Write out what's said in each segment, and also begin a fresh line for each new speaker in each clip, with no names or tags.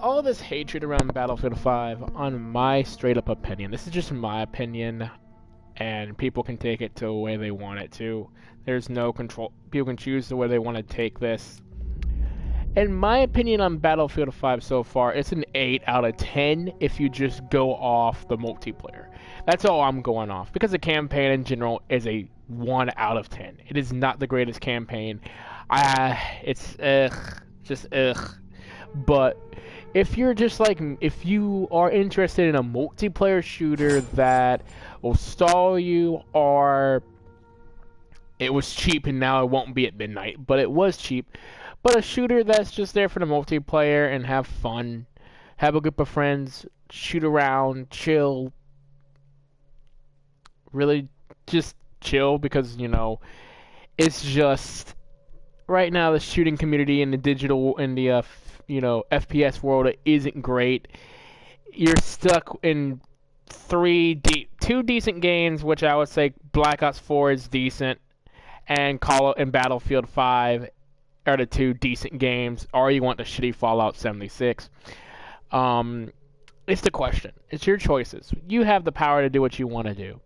all this hatred around Battlefield 5, on my straight up opinion, this is just my opinion, and people can take it to the way they want it to. There's no control. People can choose the way they want to take this. In my opinion on Battlefield 5 so far, it's an 8 out of 10 if you just go off the multiplayer. That's all I'm going off, because the campaign in general is a 1 out of 10. It is not the greatest campaign. It's just ugh. But if you're just like, if you are interested in a multiplayer shooter that will stall you, or it was cheap and now it won't be at midnight, but it was cheap, but a shooter that's just there for the multiplayer and have fun, have a group of friends, shoot around, chill, really just chill, because, you know, it's just, right now the shooting community in the digital, in the, you know, FPS world isn't great. You're stuck in two decent games, which I would say Black Ops 4 is decent, and Battlefield 5 are the two decent games, or you want the shitty Fallout 76. It's the question. It's your choices. You have the power to do what you want to do.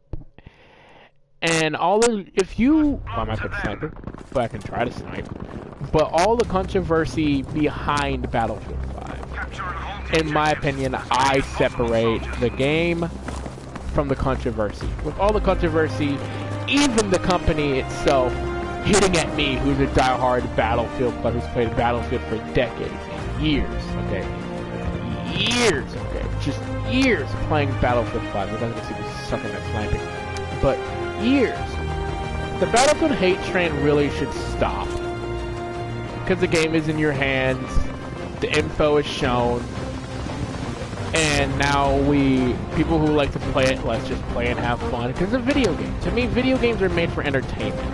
And if you, I'm not a sniper, but I can try to snipe. But all the controversy behind Battlefield 5, in my opinion, I separate the game from the controversy. With all the controversy, even the company itself hitting at me, who's a diehard Battlefield player, who's played Battlefield for decades and years, okay? Years, okay? Just years playing Battlefield 5. We're not going to see me sucking at sniping. But years. The Battlefield hate train really should stop. Because the game is in your hands, the info is shown, and now people who like to play it, let's just play and have fun. Because it's a video game. To me, video games are made for entertainment.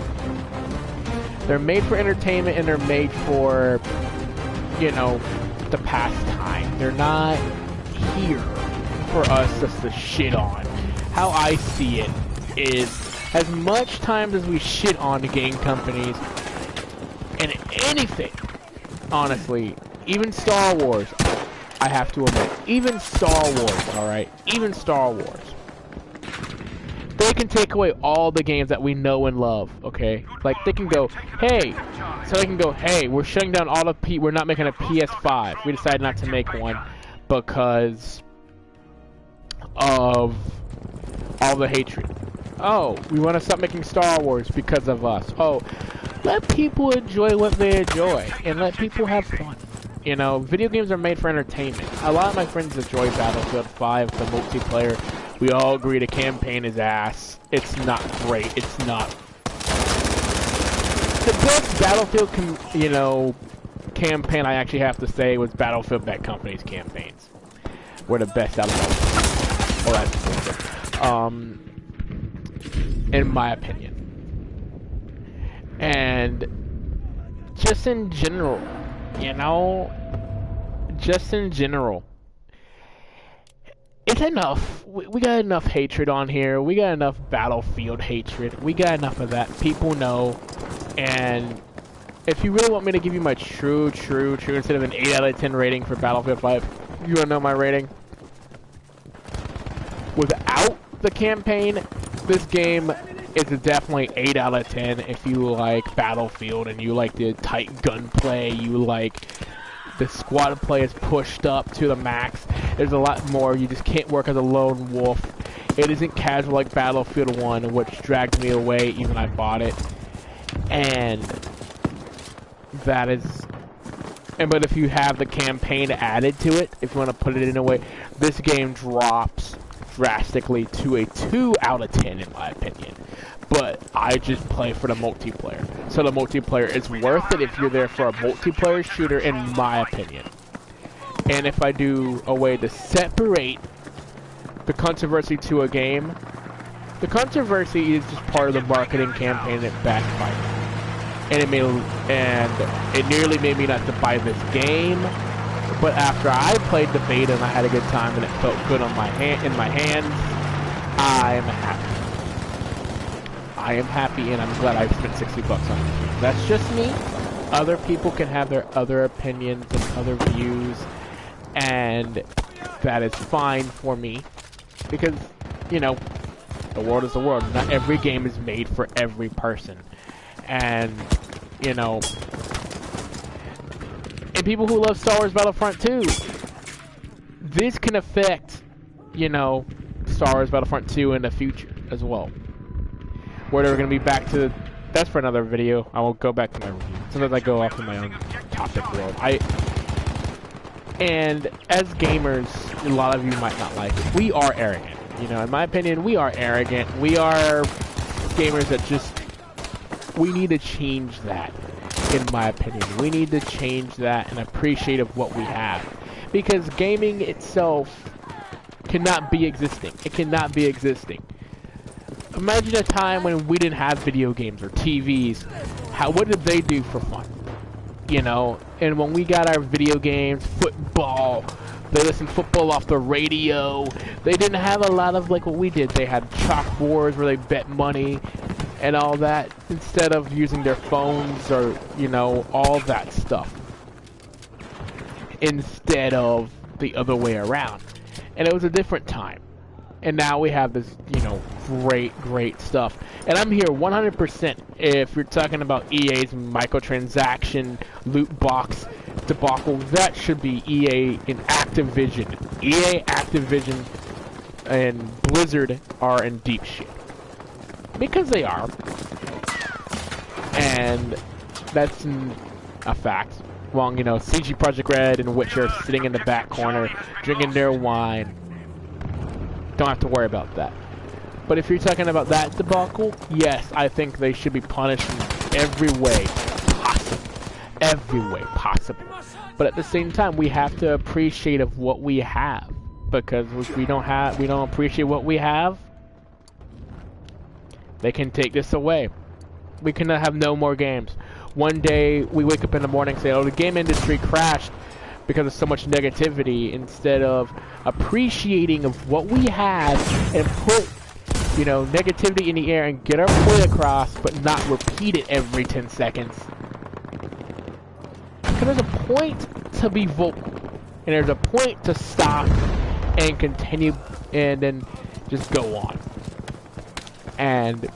They're made for entertainment, and they're made for, you know, the pastime. They're not here for us just to shit on. How I see it is, as much time as we shit on the game companies and anything, honestly, even Star Wars, I have to admit, even Star Wars, alright, even Star Wars, they can take away all the games that we know and love, okay? Like, they can go, hey, we're shutting down all the we're not making a PS5. We decided not to make one because of all the hatred. Oh, we want to stop making Star Wars because of us. Oh, let people enjoy what they enjoy, and let people have fun. You know, video games are made for entertainment. A lot of my friends enjoy Battlefield 5, the multiplayer. We all agree the campaign is ass. It's not great. It's not. The best Battlefield, campaign I actually have to say was Battlefield Bad Company's campaigns. Were the best out of all. Oh, that's in my opinion. And just in general, you know, just in general, it's enough. We got enough hatred on here. We got enough Battlefield hatred. We got enough of that. People know. And if you really want me to give you my true, instead of an 8 out of 10 rating for Battlefield 5, you wanna know my rating? Without the campaign, this game is definitely 8 out of 10 if you like Battlefield and you like the tight gunplay, you like the squad play is pushed up to the max. There's a lot more. You just can't work as a lone wolf. It isn't casual like Battlefield 1, which dragged me away even I bought it. And that is... but if you have the campaign added to it, if you want to put it in a way, this game drops drastically to a 2 out of 10 in my opinion. But I just play for the multiplayer. So the multiplayer is worth it if you're there for a multiplayer shooter, in my opinion. And if I do a way to separate the controversy to a game, the controversy is just part of the marketing campaign that backfired. And it nearly made me not to buy this game. But after I played the beta and I had a good time and it felt good on in my hands, I'm happy. I am happy, and I'm glad I spent $60 on it. That's just me. Other people can have their other opinions and other views, and and that is fine for me, because, you know, the world is the world. Not every game is made for every person. And, you know, and people who love Star Wars Battlefront 2, this can affect, you know, Star Wars Battlefront 2 in the future as well. Where they're going to be back to, that's for another video. I will go back to my review. Sometimes I go off in my own topic world. And as gamers, a lot of you might not like it. We are arrogant. You know, in my opinion, we are arrogant. We are gamers that just, we need to change that, in my opinion. We need to change that and appreciate of what we have. Because gaming itself cannot be existing. It cannot be existing. Imagine a time when we didn't have video games or TVs. What did they do for fun? You know, and when we got our video games, football, they listened to football off the radio. They didn't have a lot of like what we did. They had chalkboards where they bet money and all that, instead of using their phones or, you know, all that stuff. Instead of the other way around. And it was a different time. And now we have this, you know, great stuff. And I'm here 100% if you're talking about EA's microtransaction loot box debacle. That should be EA and Activision. EA, Activision, and Blizzard are in deep shit. Because they are. And that's a fact. Well, you know, CG Project Red and Witcher sitting in the back corner, drinking their wine. Don't have to worry about that. But if you're talking about that debacle, yes, I think they should be punished in every way possible. Every way possible. But at the same time, we have to appreciate of what we have. Because if we don't appreciate what we have, they can take this away. We cannot have no more games. One day, we wake up in the morning and say, oh, the game industry crashed because of so much negativity, instead of appreciating of what we have and put, you know, negativity in the air and get our point across, but not repeat it every 10 seconds. Because there's a point to be vocal, and there's a point to stop and continue and then just go on. And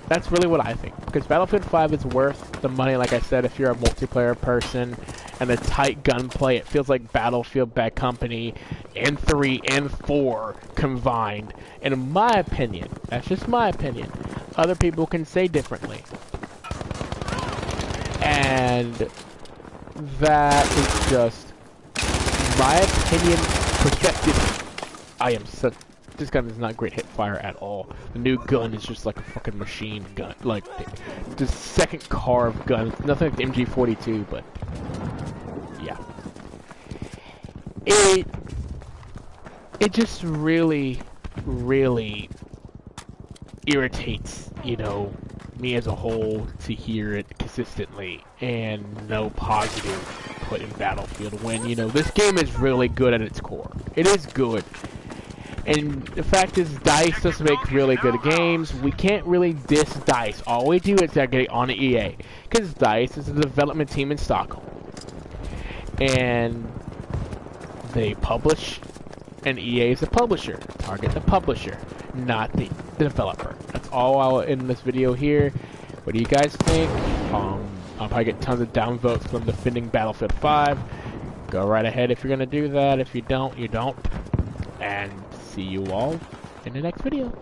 that's really what I think, because Battlefield 5 is worth the money, like I said, if you're a multiplayer person, and the tight gunplay. It feels like Battlefield Bad Company and 3 and 4 combined. And in my opinion, that's just my opinion, other people can say differently. And that is just my opinion, perspective. I am such... This gun is not great hip fire at all. The new gun is just like a fucking machine gun. Like, the second carved gun. It's nothing like the MG42, but... yeah. It just really irritates, you know, me as a whole to hear it consistently and no positive put in Battlefield when, you know, this game is really good at its core. It is good. And the fact is, DICE does make really good games. We can't really diss DICE. All we do is get it on EA. Because DICE is a development team in Stockholm. And they publish, and EA is the publisher. Target the publisher, not the developer. That's all in this video here. What do you guys think? I'll probably get tons of downvotes from defending Battlefield 5. Go right ahead if you're going to do that. If you don't, you don't. And see you all in the next video.